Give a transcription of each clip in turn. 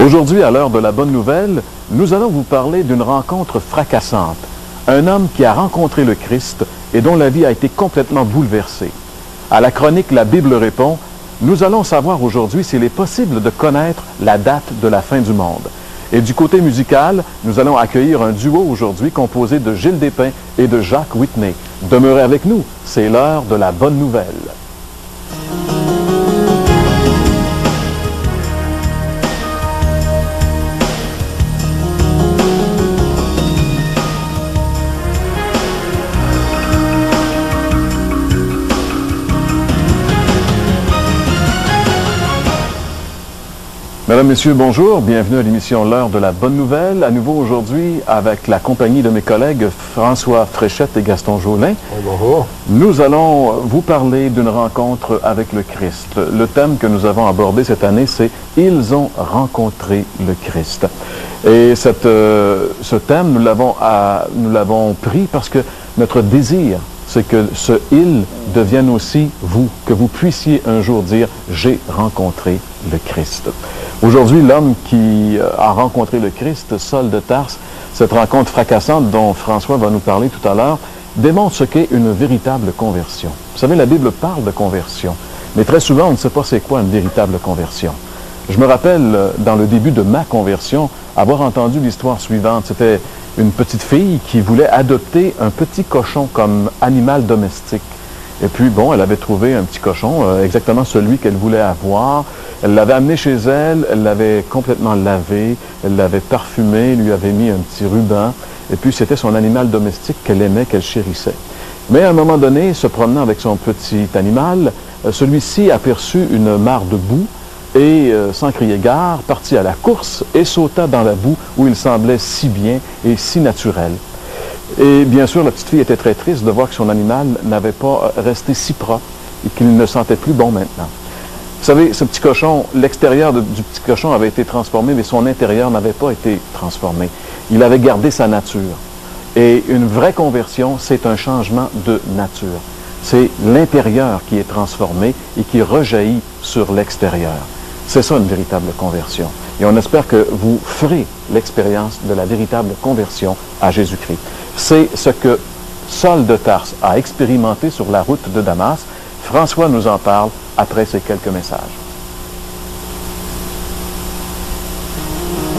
Aujourd'hui, à l'heure de la bonne nouvelle, nous allons vous parler d'une rencontre fracassante. Un homme qui a rencontré le Christ et dont la vie a été complètement bouleversée. À la chronique La Bible répond, nous allons savoir aujourd'hui s'il est possible de connaître la date de la fin du monde. Et du côté musical, nous allons accueillir un duo aujourd'hui composé de Gilles Despins et de Jacques Whitney. Demeurez avec nous, c'est l'heure de la bonne nouvelle. Mesdames, Messieurs, bonjour. Bienvenue à l'émission L'heure de la bonne nouvelle. À nouveau aujourd'hui avec la compagnie de mes collègues François Fréchette et Gaston Jolin. Bonjour. Nous allons vous parler d'une rencontre avec le Christ. Le thème que nous avons abordé cette année, c'est « Ils ont rencontré le Christ ». Et ce thème, nous l'avons pris parce que notre désir, c'est que ce « il » devienne aussi vous, que vous puissiez un jour dire « j'ai rencontré le Christ ». Aujourd'hui, l'homme qui a rencontré le Christ, Saul de Tarse, cette rencontre fracassante dont François va nous parler tout à l'heure, démontre ce qu'est une véritable conversion. Vous savez, la Bible parle de conversion, mais très souvent, on ne sait pas c'est quoi une véritable conversion. Je me rappelle, dans le début de ma conversion, avoir entendu l'histoire suivante. C'était une petite fille qui voulait adopter un petit cochon comme animal domestique. Et puis, bon, elle avait trouvé un petit cochon, exactement celui qu'elle voulait avoir. Elle l'avait amené chez elle, elle l'avait complètement lavé, elle l'avait parfumé, lui avait mis un petit ruban. Et puis, c'était son animal domestique qu'elle aimait, qu'elle chérissait. Mais à un moment donné, se promenant avec son petit animal, celui-ci aperçut une mare de boue et, sans crier gare, partit à la course et sauta dans la boue où il semblait si bien et si naturel. Et bien sûr, la petite fille était très triste de voir que son animal n'avait pas resté si propre et qu'il ne sentait plus bon maintenant. Vous savez, ce petit cochon, l'extérieur du petit cochon avait été transformé, mais son intérieur n'avait pas été transformé. Il avait gardé sa nature. Et une vraie conversion, c'est un changement de nature. C'est l'intérieur qui est transformé et qui rejaillit sur l'extérieur. C'est ça une véritable conversion. Et on espère que vous ferez l'expérience de la véritable conversion à Jésus-Christ. C'est ce que Saul de Tarse a expérimenté sur la route de Damas. François nous en parle après ces quelques messages.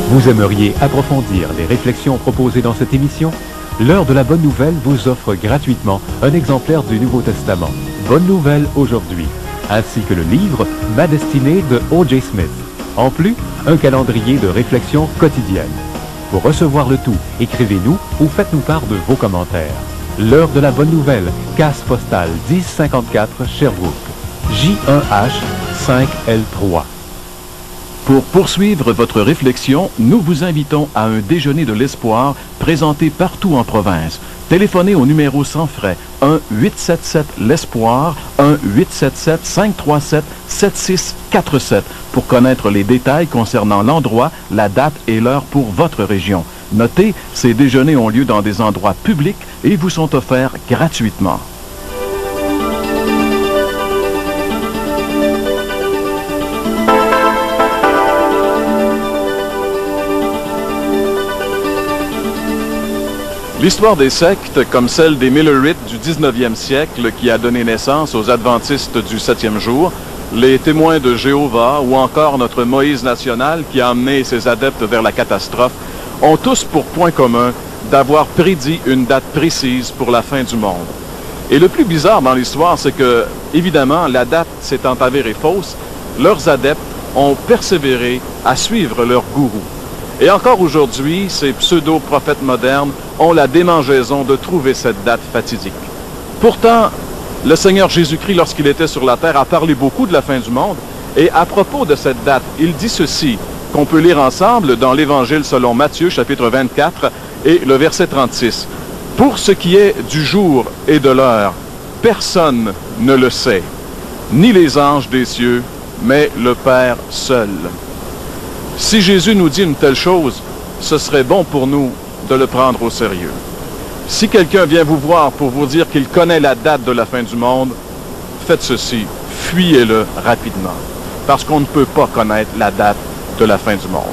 Vous aimeriez approfondir les réflexions proposées dans cette émission? L'heure de la bonne nouvelle vous offre gratuitement un exemplaire du Nouveau Testament. Bonne nouvelle aujourd'hui, ainsi que le livre Ma destinée de O.J. Smith. En plus, un calendrier de réflexion quotidienne. Pour recevoir le tout, écrivez-nous ou faites-nous part de vos commentaires. L'heure de la bonne nouvelle, case postale 1054 Sherbrooke, J1H 5L3. Pour poursuivre votre réflexion, nous vous invitons à un déjeuner de l'espoir présenté partout en province. Téléphonez au numéro sans frais 1-877-l'Espoir, 1-877-537-7647 pour connaître les détails concernant l'endroit, la date et l'heure pour votre région. Notez, ces déjeuners ont lieu dans des endroits publics et vous sont offerts gratuitement. L'histoire des sectes, comme celle des Millerites du 19e siècle qui a donné naissance aux adventistes du 7e jour, les témoins de Jéhovah ou encore notre Moïse national qui a amené ses adeptes vers la catastrophe, ont tous pour point commun d'avoir prédit une date précise pour la fin du monde. Et le plus bizarre dans l'histoire, c'est que, évidemment, la date s'étant avérée fausse, leurs adeptes ont persévéré à suivre leur gourou. Et encore aujourd'hui, ces pseudo-prophètes modernes ont la démangeaison de trouver cette date fatidique. Pourtant, le Seigneur Jésus-Christ, lorsqu'il était sur la terre, a parlé beaucoup de la fin du monde. Et à propos de cette date, il dit ceci, qu'on peut lire ensemble dans l'Évangile selon Matthieu, chapitre 24, et le verset 36. « Pour ce qui est du jour et de l'heure, personne ne le sait, ni les anges des cieux, mais le Père seul. » Si Jésus nous dit une telle chose, ce serait bon pour nous de le prendre au sérieux. Si quelqu'un vient vous voir pour vous dire qu'il connaît la date de la fin du monde, faites ceci, fuyez-le rapidement, parce qu'on ne peut pas connaître la date de la fin du monde.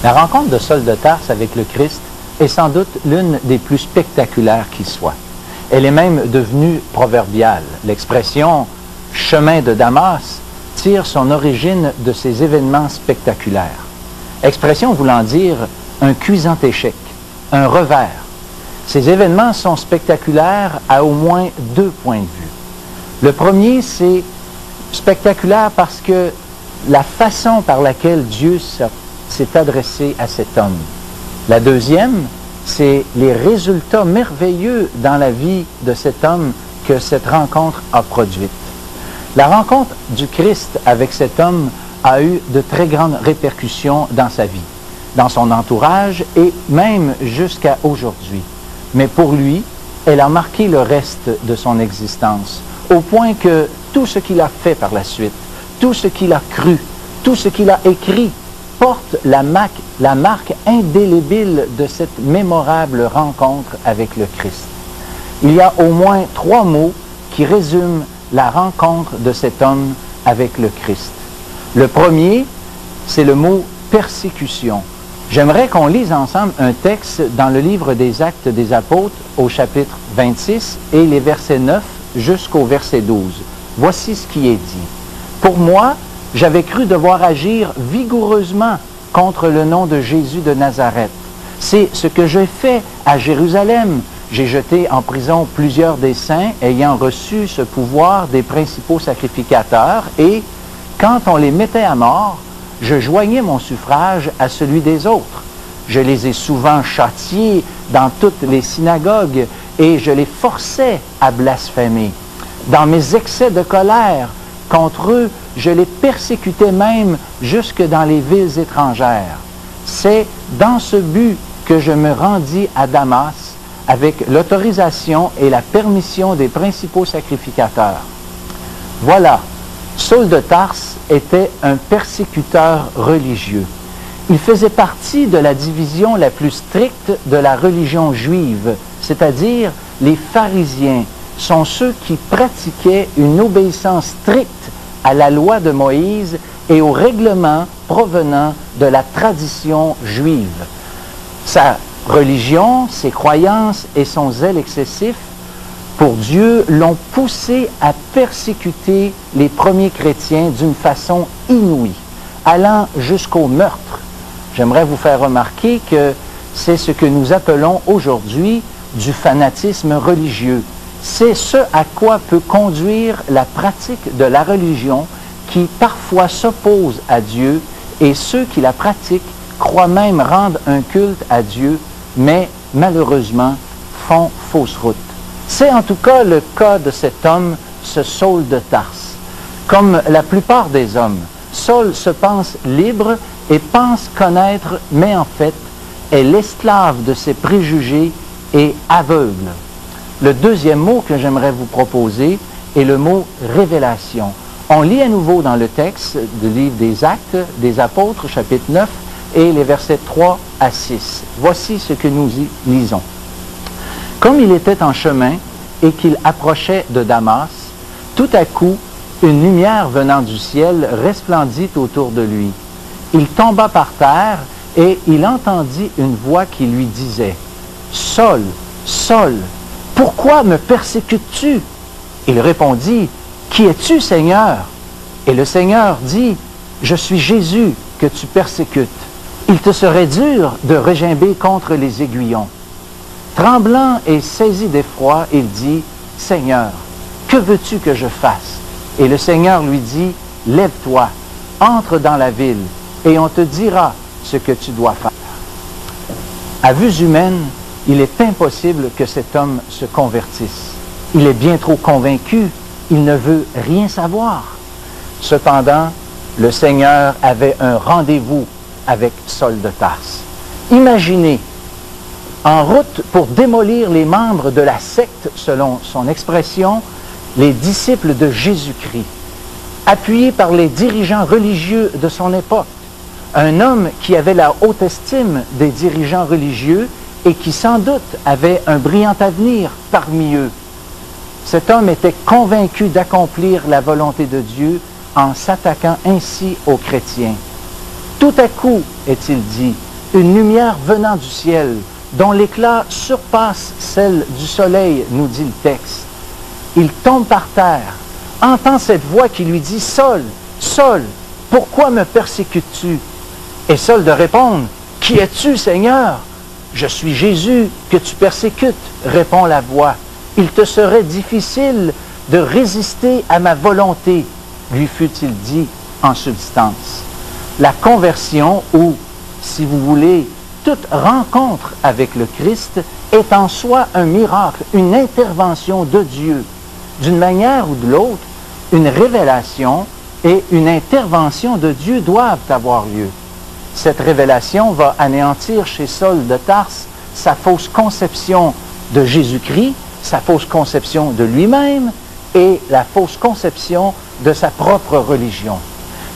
La rencontre de Saul de Tarse avec le Christ est sans doute l'une des plus spectaculaires qui soit. Elle est même devenue proverbiale. L'expression « chemin de Damas » tire son origine de ces événements spectaculaires. Expression voulant dire un cuisant échec, un revers. Ces événements sont spectaculaires à au moins deux points de vue. Le premier, c'est spectaculaire parce que la façon par laquelle Dieu s'est adressé à cet homme. La deuxième, c'est les résultats merveilleux dans la vie de cet homme que cette rencontre a produite. La rencontre du Christ avec cet homme a eu de très grandes répercussions dans sa vie, dans son entourage et même jusqu'à aujourd'hui. Mais pour lui, elle a marqué le reste de son existence, au point que tout ce qu'il a fait par la suite, tout ce qu'il a cru, tout ce qu'il a écrit, porte la marque indélébile de cette mémorable rencontre avec le Christ. Il y a au moins trois mots qui résument la rencontre de cet homme avec le Christ. Le premier, c'est le mot « persécution ». J'aimerais qu'on lise ensemble un texte dans le livre des Actes des Apôtres au chapitre 26 et les versets 9 jusqu'au verset 12. Voici ce qui est dit. « Pour moi, j'avais cru devoir agir vigoureusement contre le nom de Jésus de Nazareth. C'est ce que j'ai fait à Jérusalem. J'ai jeté en prison plusieurs des saints ayant reçu ce pouvoir des principaux sacrificateurs et, quand on les mettait à mort, je joignais mon suffrage à celui des autres. Je les ai souvent châtiés dans toutes les synagogues et je les forçais à blasphémer. Dans mes excès de colère contre eux, je les persécutais même jusque dans les villes étrangères. C'est dans ce but que je me rendis à Damas avec l'autorisation et la permission des principaux sacrificateurs. » Voilà, Saul de Tarse était un persécuteur religieux. Il faisait partie de la division la plus stricte de la religion juive, c'est-à-dire les pharisiens sont ceux qui pratiquaient une obéissance stricte à la loi de Moïse et aux règlements provenant de la tradition juive. Sa religion, ses croyances et son zèle excessif pour Dieu l'ont poussé à persécuter les premiers chrétiens d'une façon inouïe, allant jusqu'au meurtre. J'aimerais vous faire remarquer que c'est ce que nous appelons aujourd'hui du fanatisme religieux. C'est ce à quoi peut conduire la pratique de la religion qui parfois s'oppose à Dieu et ceux qui la pratiquent croient même rendre un culte à Dieu, mais malheureusement font fausse route. C'est en tout cas le cas de cet homme, ce Saul de Tarse. Comme la plupart des hommes, Saul se pense libre et pense connaître, mais en fait est l'esclave de ses préjugés et aveugle. Le deuxième mot que j'aimerais vous proposer est le mot « révélation ». On lit à nouveau dans le texte du livre des Actes des Apôtres, chapitre 9, et les versets 3 à 6. Voici ce que nous y lisons. « Comme il était en chemin et qu'il approchait de Damas, tout à coup, une lumière venant du ciel resplendit autour de lui. Il tomba par terre et il entendit une voix qui lui disait « Saul, Saul, pourquoi me persécutes-tu? » Il répondit « Qui es-tu, Seigneur? » Et le Seigneur dit « Je suis Jésus que tu persécutes. Il te serait dur de regimber contre les aiguillons. » Tremblant et saisi d'effroi, il dit « Seigneur, que veux-tu que je fasse? » Et le Seigneur lui dit « Lève-toi, entre dans la ville, et on te dira ce que tu dois faire. » À vue humaine, il est impossible que cet homme se convertisse. Il est bien trop convaincu, il ne veut rien savoir. Cependant, le Seigneur avait un rendez-vous avec Saul de Tarse. Imaginez, en route pour démolir les membres de la secte, selon son expression, les disciples de Jésus-Christ, appuyé par les dirigeants religieux de son époque, un homme qui avait la haute estime des dirigeants religieux et qui sans doute avait un brillant avenir parmi eux. Cet homme était convaincu d'accomplir la volonté de Dieu en s'attaquant ainsi aux chrétiens. Tout à coup, est-il dit, une lumière venant du ciel, dont l'éclat surpasse celle du soleil, nous dit le texte. Il tombe par terre, entend cette voix qui lui dit « Saul, Saul, pourquoi me persécutes-tu » Et Saul de répondre « Qui es-tu, Seigneur ?»« Je suis Jésus que tu persécutes, répond la voix. Il te serait difficile de résister à ma volonté, lui fut-il dit en substance. » La conversion, ou, si vous voulez, toute rencontre avec le Christ est en soi un miracle, une intervention de Dieu. D'une manière ou de l'autre, une révélation et une intervention de Dieu doivent avoir lieu. Cette révélation va anéantir chez Saul de Tarse sa fausse conception de Jésus-Christ, sa fausse conception de lui-même et la fausse conception de sa propre religion.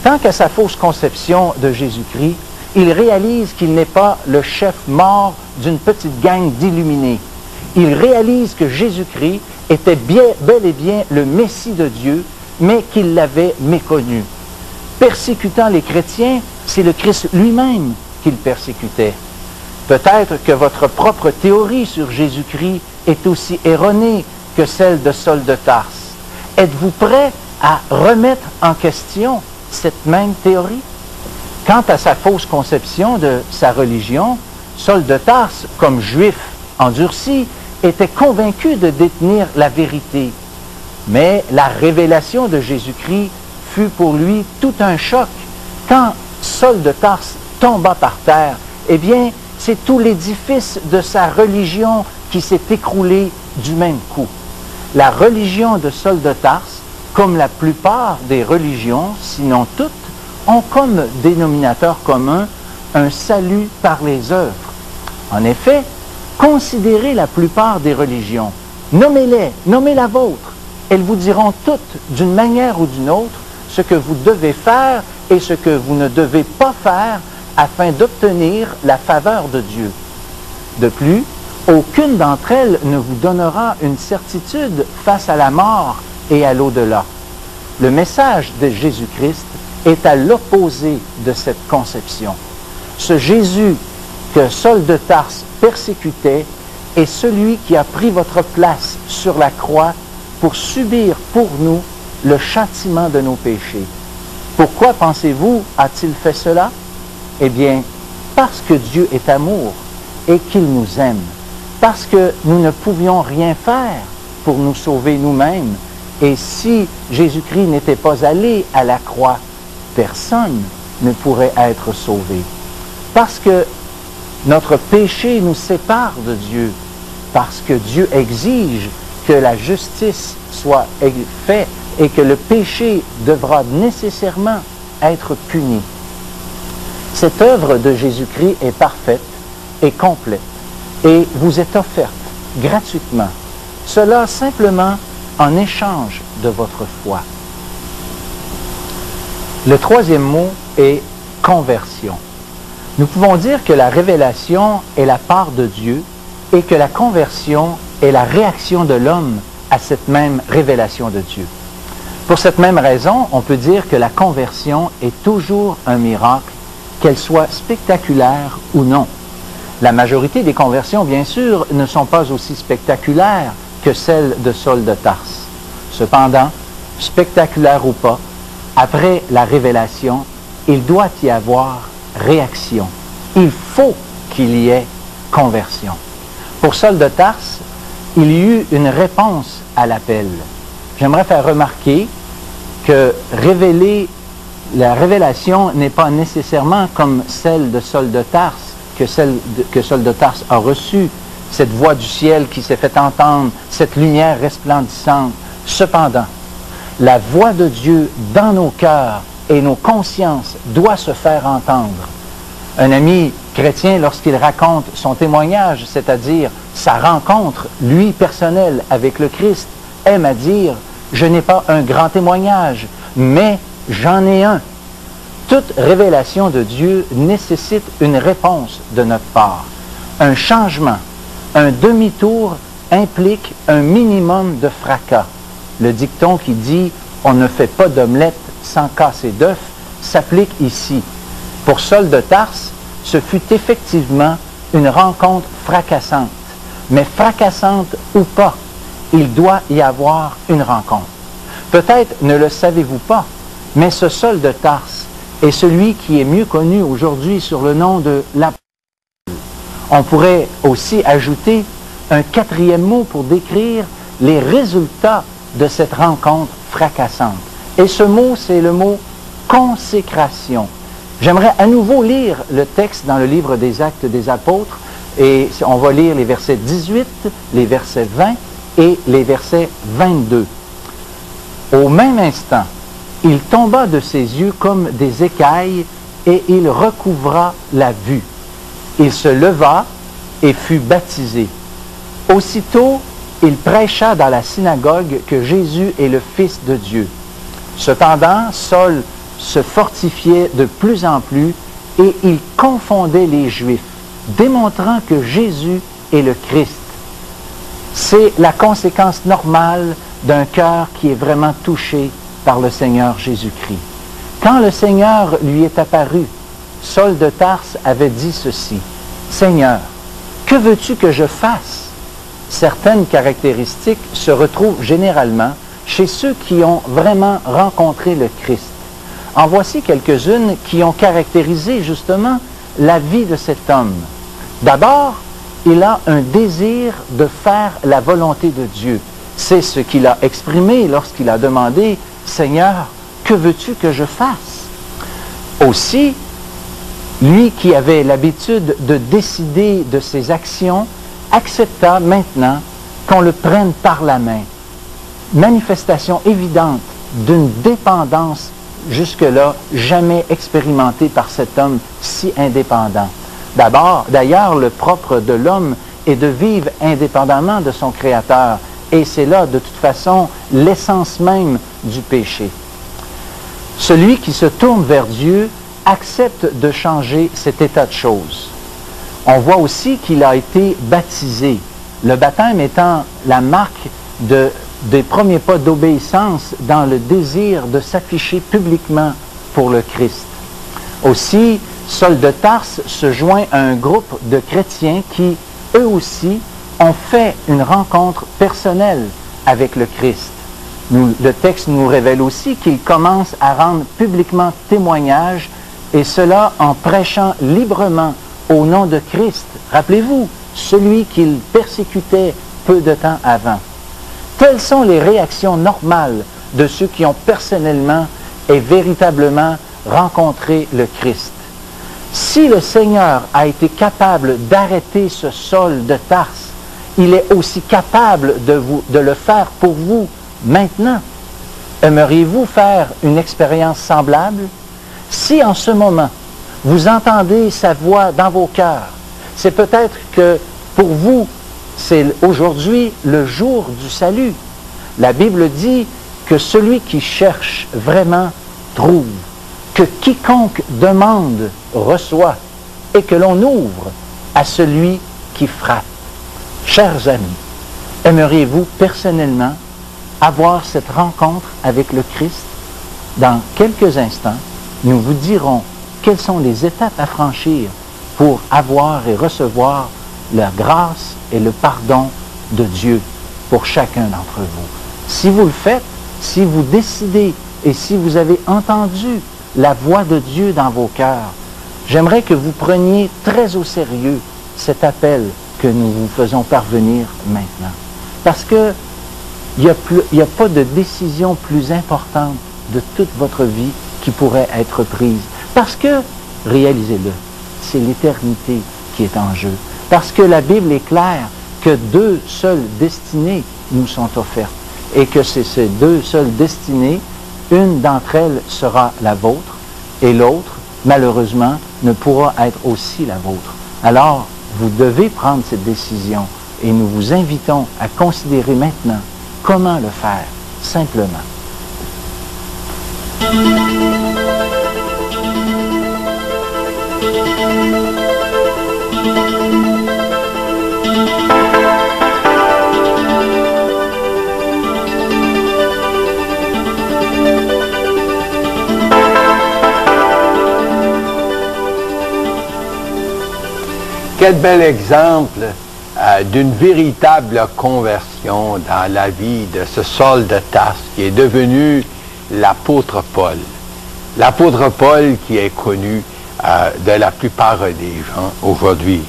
Tant qu'à sa fausse conception de Jésus-Christ, il réalise qu'il n'est pas le chef mort d'une petite gang d'illuminés. Il réalise que Jésus-Christ était bel et bien le Messie de Dieu, mais qu'il l'avait méconnu. Persécutant les chrétiens, c'est le Christ lui-même qu'il persécutait. Peut-être que votre propre théorie sur Jésus-Christ est aussi erronée que celle de Saul de Tarse. Êtes-vous prêt à remettre en question cette même théorie? Quant à sa fausse conception de sa religion, Saul de Tarse, comme juif endurci, était convaincu de détenir la vérité. Mais la révélation de Jésus-Christ fut pour lui tout un choc. Quand Saul de Tarse tomba par terre, eh bien, c'est tout l'édifice de sa religion qui s'est écroulé du même coup. La religion de Saul de Tarse, comme la plupart des religions, sinon toutes, ont comme dénominateur commun un salut par les œuvres. En effet, considérez la plupart des religions, nommez-les, nommez la vôtre. Elles vous diront toutes, d'une manière ou d'une autre, ce que vous devez faire et ce que vous ne devez pas faire afin d'obtenir la faveur de Dieu. De plus, aucune d'entre elles ne vous donnera une certitude face à la mort et à l'au-delà. Le message de Jésus-Christ est à l'opposé de cette conception. Ce Jésus que Saul de Tarse persécutait est celui qui a pris votre place sur la croix pour subir pour nous le châtiment de nos péchés. Pourquoi, pensez-vous, a-t-il fait cela? Eh bien, parce que Dieu est amour et qu'il nous aime. Parce que nous ne pouvions rien faire pour nous sauver nous-mêmes. Et si Jésus-Christ n'était pas allé à la croix, personne ne pourrait être sauvé. Parce que notre péché nous sépare de Dieu. Parce que Dieu exige que la justice soit faite et que le péché devra nécessairement être puni. Cette œuvre de Jésus-Christ est parfaite et complète et vous est offerte gratuitement. Cela simplement en échange de votre foi. Le troisième mot est conversion. Nous pouvons dire que la révélation est la part de Dieu et que la conversion est la réaction de l'homme à cette même révélation de Dieu. Pour cette même raison, on peut dire que la conversion est toujours un miracle, qu'elle soit spectaculaire ou non. La majorité des conversions, bien sûr, ne sont pas aussi spectaculaires que celles de Saul de Tarse. Cependant, spectaculaire ou pas, après la révélation, il doit y avoir réaction. Il faut qu'il y ait conversion. Pour Saul de Tarse, il y eut une réponse à l'appel. J'aimerais faire remarquer que la révélation n'est pas nécessairement comme celle de Saul de Tarse, que Saul de Tarse a reçue, cette voix du ciel qui s'est fait entendre, cette lumière resplendissante. Cependant, la voix de Dieu dans nos cœurs et nos consciences doit se faire entendre. Un ami chrétien, lorsqu'il raconte son témoignage, c'est-à-dire sa rencontre, lui, personnelle, avec le Christ, aime à dire « Je n'ai pas un grand témoignage, mais j'en ai un ». Toute révélation de Dieu nécessite une réponse de notre part. Un changement, un demi-tour implique un minimum de fracas. Le dicton qui dit « On ne fait pas d'omelette sans casser d'œuf » s'applique ici. Pour Saul de Tarse, ce fut effectivement une rencontre fracassante. Mais fracassante ou pas, il doit y avoir une rencontre. Peut-être ne le savez-vous pas, mais ce Saul de Tarse est celui qui est mieux connu aujourd'hui sur le nom de l'apôtre. On pourrait aussi ajouter un quatrième mot pour décrire les résultats de cette rencontre fracassante. Et ce mot, c'est le mot consécration. J'aimerais à nouveau lire le texte dans le livre des Actes des Apôtres, et on va lire les versets 18, les versets 20 et les versets 22. Au même instant, il tomba de ses yeux comme des écailles et il recouvra la vue. Il se leva et fut baptisé. Aussitôt, il prêcha dans la synagogue que Jésus est le Fils de Dieu. Cependant, Saul se fortifiait de plus en plus et il confondait les Juifs, démontrant que Jésus est le Christ. C'est la conséquence normale d'un cœur qui est vraiment touché par le Seigneur Jésus-Christ. Quand le Seigneur lui est apparu, Saul de Tarse avait dit ceci: « Seigneur, que veux-tu que je fasse? » Certaines caractéristiques se retrouvent généralement chez ceux qui ont vraiment rencontré le Christ. En voici quelques-unes qui ont caractérisé justement la vie de cet homme. D'abord, il a un désir de faire la volonté de Dieu. C'est ce qu'il a exprimé lorsqu'il a demandé « Seigneur, que veux-tu que je fasse? » Aussi, lui qui avait l'habitude de décider de ses actions, accepta maintenant qu'on le prenne par la main. Manifestation évidente d'une dépendance jusque-là jamais expérimentée par cet homme si indépendant. D'ailleurs, le propre de l'homme est de vivre indépendamment de son Créateur. Et c'est là, de toute façon, l'essence même du péché. Celui qui se tourne vers Dieu accepte de changer cet état de choses. On voit aussi qu'il a été baptisé, le baptême étant la marque des premiers pas d'obéissance dans le désir de s'afficher publiquement pour le Christ. Aussi, Saul de Tarse se joint à un groupe de chrétiens qui, eux aussi, ont fait une rencontre personnelle avec le Christ. Le texte nous révèle aussi qu'il commence à rendre publiquement témoignage, et cela en prêchant librement au nom de Christ. Rappelez-vous, celui qu'il persécutait peu de temps avant. Telles sont les réactions normales de ceux qui ont personnellement et véritablement rencontré le Christ. Si le Seigneur a été capable d'arrêter ce Saul de Tarse, il est aussi capable de le faire pour vous maintenant. Aimeriez-vous faire une expérience semblable? Si en ce moment, vous entendez sa voix dans vos cœurs, c'est peut-être que pour vous, c'est aujourd'hui le jour du salut. La Bible dit que celui qui cherche vraiment trouve, que quiconque demande reçoit, et que l'on ouvre à celui qui frappe. Chers amis, aimeriez-vous personnellement avoir cette rencontre avec le Christ? Dans quelques instants, nous vous dirons quelles sont les étapes à franchir pour avoir et recevoir la grâce et le pardon de Dieu pour chacun d'entre vous. Si vous le faites, si vous décidez et si vous avez entendu la voix de Dieu dans vos cœurs, j'aimerais que vous preniez très au sérieux cet appel que nous vous faisons parvenir maintenant. Parce que il n'y a pas de décision plus importante de toute votre vie qui pourrait être prise. Parce que, réalisez-le, c'est l'éternité qui est en jeu. Parce que la Bible est claire que deux seules destinées nous sont offertes. Et que c'est ces deux seules destinées, une d'entre elles sera la vôtre, et l'autre, malheureusement, ne pourra être aussi la vôtre. Alors, vous devez prendre cette décision et nous vous invitons à considérer maintenant comment le faire, simplement. quel bel exemple d'une véritable conversion dans la vie de ce Saul de Tarse qui est devenu l'apôtre Paul. L'apôtre Paul qui est connu de la plupart des gens aujourd'hui.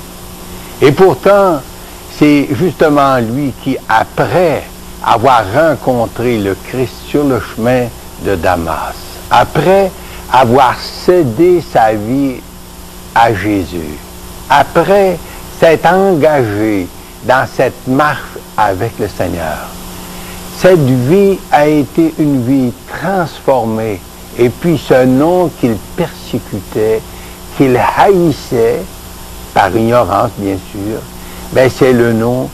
Et pourtant, c'est justement lui qui, après avoir rencontré le Christ sur le chemin de Damas, après avoir cédé sa vie à Jésus, après s'être engagé dans cette marche avec le Seigneur, cette vie a été une vie transformée. Et puis ce nom qu'il persécutait, qu'il haïssait, par ignorance bien sûr, ben c'est le nom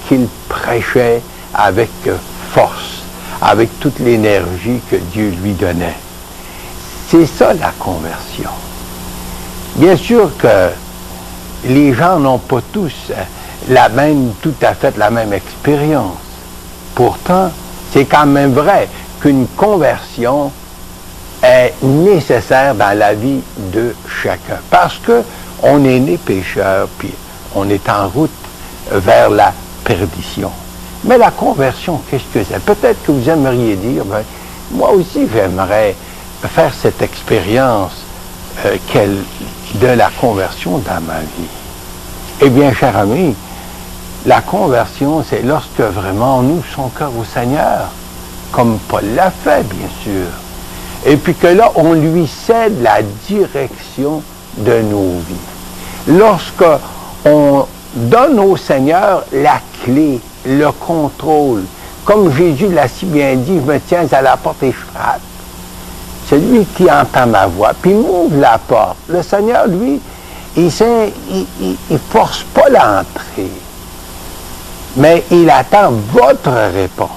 qu'il prêchait avec force, avec toute l'énergie que Dieu lui donnait. C'est ça la conversion. Bien sûr que les gens n'ont pas tous tout à fait la même expérience. Pourtant, c'est quand même vrai qu'une conversion est nécessaire dans la vie de chacun. Parce que on est né pécheur, puis on est en route vers la perdition. Mais la conversion, qu'est-ce que c'est? Peut-être que vous aimeriez dire, ben, moi aussi j'aimerais faire cette expérience de la conversion dans ma vie. Eh bien, cher ami, la conversion, c'est lorsque vraiment on ouvre son cœur au Seigneur, comme Paul l'a fait, bien sûr. Et puis que là, on lui cède la direction de nos vies. Lorsque on donne au Seigneur la clé, le contrôle, comme Jésus l'a si bien dit, je me tiens à la porte et je frappe. C'est lui qui entend ma voix, puis m'ouvre la porte. Le Seigneur, lui, il force pas l'entrée, mais il attend votre réponse.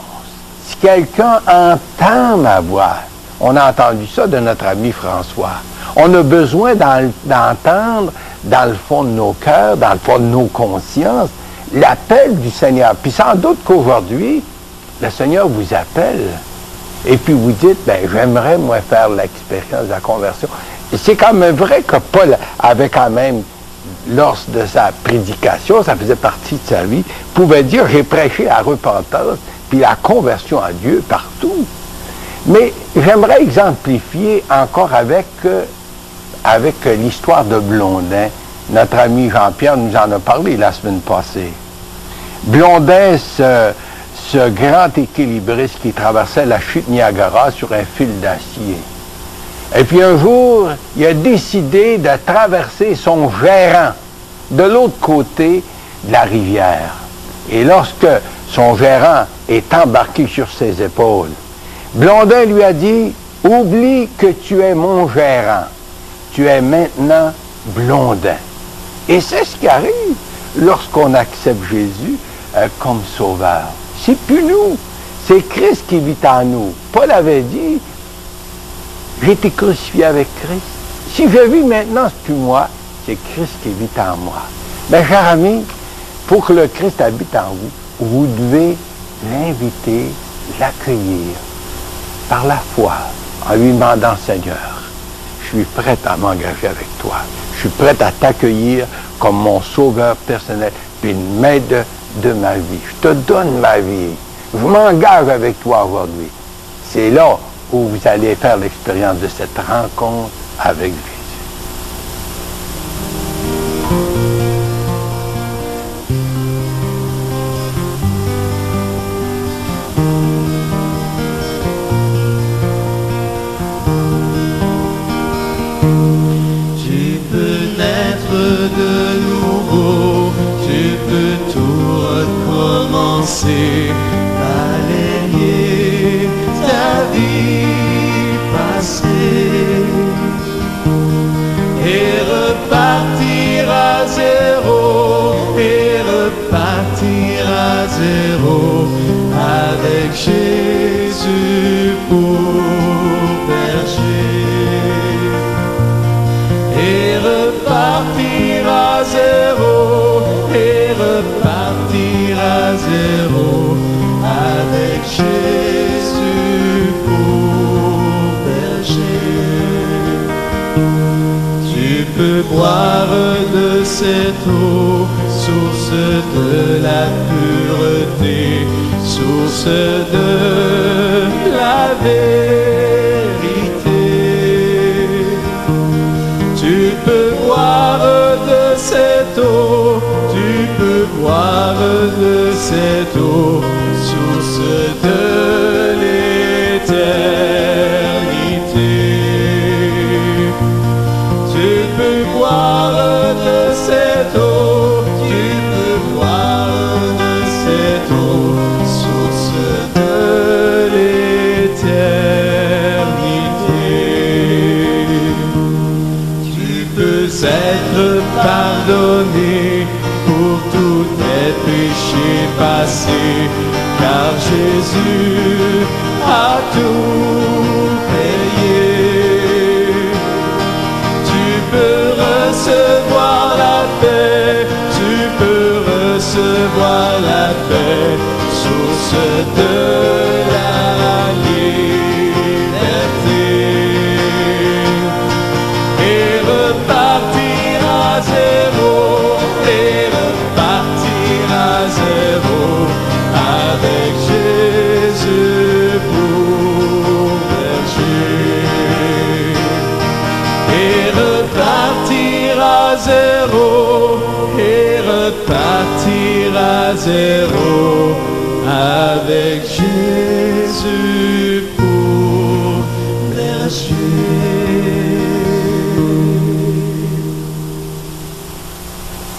Si quelqu'un entend ma voix, on a entendu ça de notre ami François, on a besoin d'entendre dans le fond de nos cœurs, dans le fond de nos consciences, l'appel du Seigneur. Puis sans doute qu'aujourd'hui, le Seigneur vous appelle. Et puis vous dites, ben j'aimerais moi faire l'expérience de la conversion. Et c'est quand même vrai que Paul avait quand même, lors de sa prédication, ça faisait partie de sa vie, pouvait dire, j'ai prêché la repentance, puis la conversion à Dieu partout. Mais j'aimerais exemplifier encore avec l'histoire de Blondin. Notre ami Jean-Pierre nous en a parlé la semaine passée. Blondin, ce grand équilibriste qui traversait la chute Niagara sur un fil d'acier. Et puis un jour, il a décidé de traverser son gérant de l'autre côté de la rivière. Et lorsque son gérant est embarqué sur ses épaules, Blondin lui a dit, « Oublie que tu es mon gérant. Tu es maintenant Blondin. » Et c'est ce qui arrive lorsqu'on accepte Jésus comme sauveur. C'est plus nous, c'est Christ qui vit en nous. Paul avait dit, j'ai été crucifié avec Christ. Si je vis maintenant, c'est plus moi, c'est Christ qui vit en moi. Mais cher ami, pour que le Christ habite en vous, vous devez l'inviter, l'accueillir par la foi, en lui demandant, Seigneur, je suis prêt à m'engager avec toi. Je suis prêt à t'accueillir comme mon sauveur personnel, une maître de ma vie. Je te donne ma vie. Je m'engage avec toi aujourd'hui. C'est là où vous allez faire l'expérience de cette rencontre avec Jésus. Tu peux naître de nouveau, tu peux tout recommencer, balayer ta vie passée et repartir à zéro, avec Jésus pour berger. Et repartir à zéro, avec Jésus pour berger. Tu Tu peux boire de cette eau, source de la pureté, source de la vérité. Tu peux boire de cette eau, tu peux boire de cette eau, source de l'éternité. Tu peux boire de cette eau, tu peux boire de cette eau, source de l'éternité. Tu peux être pardonné pour tous tes péchés passés, car Jésus a tout payé. Tu peux recevoir la paix, tu peux recevoir la paix, source de la liberté. Et repartir à zéro, et repartir à zéro, avec Jésus pour berger. Et repartir à zéro, et repartir à zéro, avec Jésus pour berger.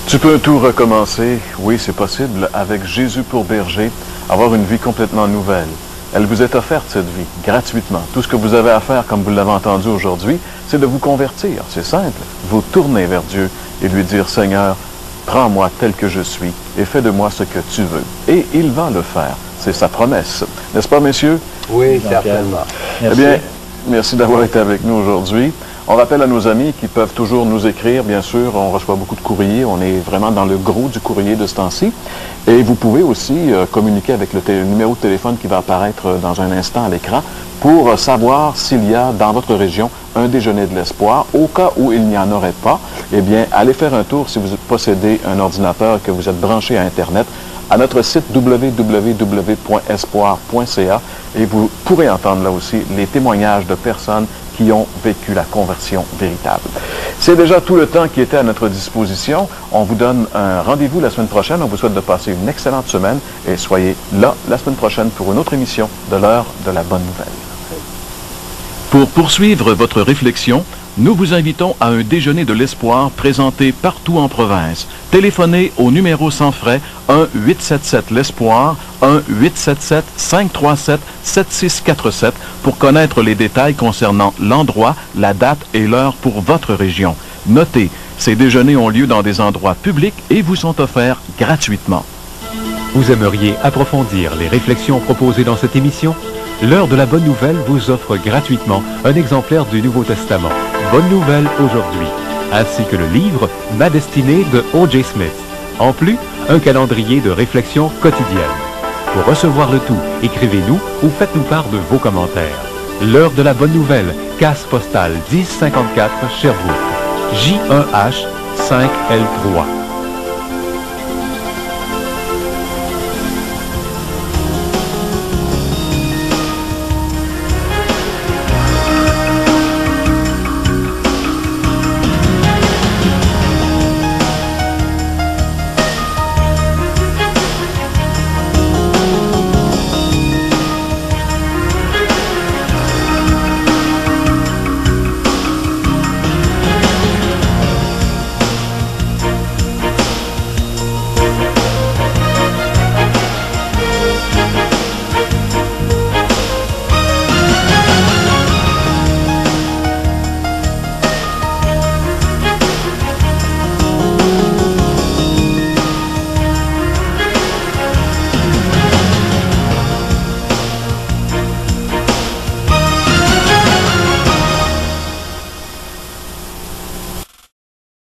Tu peux tout recommencer, oui c'est possible, avec Jésus pour berger, avoir une vie complètement nouvelle. Elle vous est offerte cette vie, gratuitement. Tout ce que vous avez à faire, comme vous l'avez entendu aujourd'hui, c'est de vous convertir. C'est simple. Vous tournez vers Dieu et lui dire, Seigneur, prends-moi tel que je suis et fais de moi ce que tu veux. Et il va le faire. C'est sa promesse. N'est-ce pas, messieurs? Oui, certainement. Merci. Eh bien, merci d'avoir été avec nous aujourd'hui. On rappelle à nos amis qui peuvent toujours nous écrire, bien sûr, on reçoit beaucoup de courriers, on est vraiment dans le gros du courrier de ce temps-ci. Et vous pouvez aussi communiquer avec le numéro de téléphone qui va apparaître dans un instant à l'écran pour savoir s'il y a dans votre région un déjeuner de l'espoir. Au cas où il n'y en aurait pas, eh bien, allez faire un tour si vous possédez un ordinateur, que vous êtes branché à Internet, à notre site www.espoir.ca et vous pourrez entendre là aussi les témoignages de personnes qui ont vécu la conversion véritable. C'est déjà tout le temps qui était à notre disposition. On vous donne un rendez-vous la semaine prochaine. On vous souhaite de passer une excellente semaine et soyez là la semaine prochaine pour une autre émission de l'heure de la bonne nouvelle. Pour poursuivre votre réflexion, nous vous invitons à un déjeuner de l'espoir présenté partout en province. Téléphonez au numéro sans frais 1-877-l'Espoir, 1-877-537-7647 pour connaître les détails concernant l'endroit, la date et l'heure pour votre région. Notez, ces déjeuners ont lieu dans des endroits publics et vous sont offerts gratuitement. Vous aimeriez approfondir les réflexions proposées dans cette émission? L'heure de la bonne nouvelle vous offre gratuitement un exemplaire du Nouveau Testament, Bonne Nouvelle aujourd'hui, ainsi que le livre Ma destinée de O.J. Smith. En plus, un calendrier de réflexion quotidienne. Pour recevoir le tout, écrivez-nous ou faites-nous part de vos commentaires. L'heure de la bonne nouvelle, case postale 1054 Sherbrooke, J1H 5L3.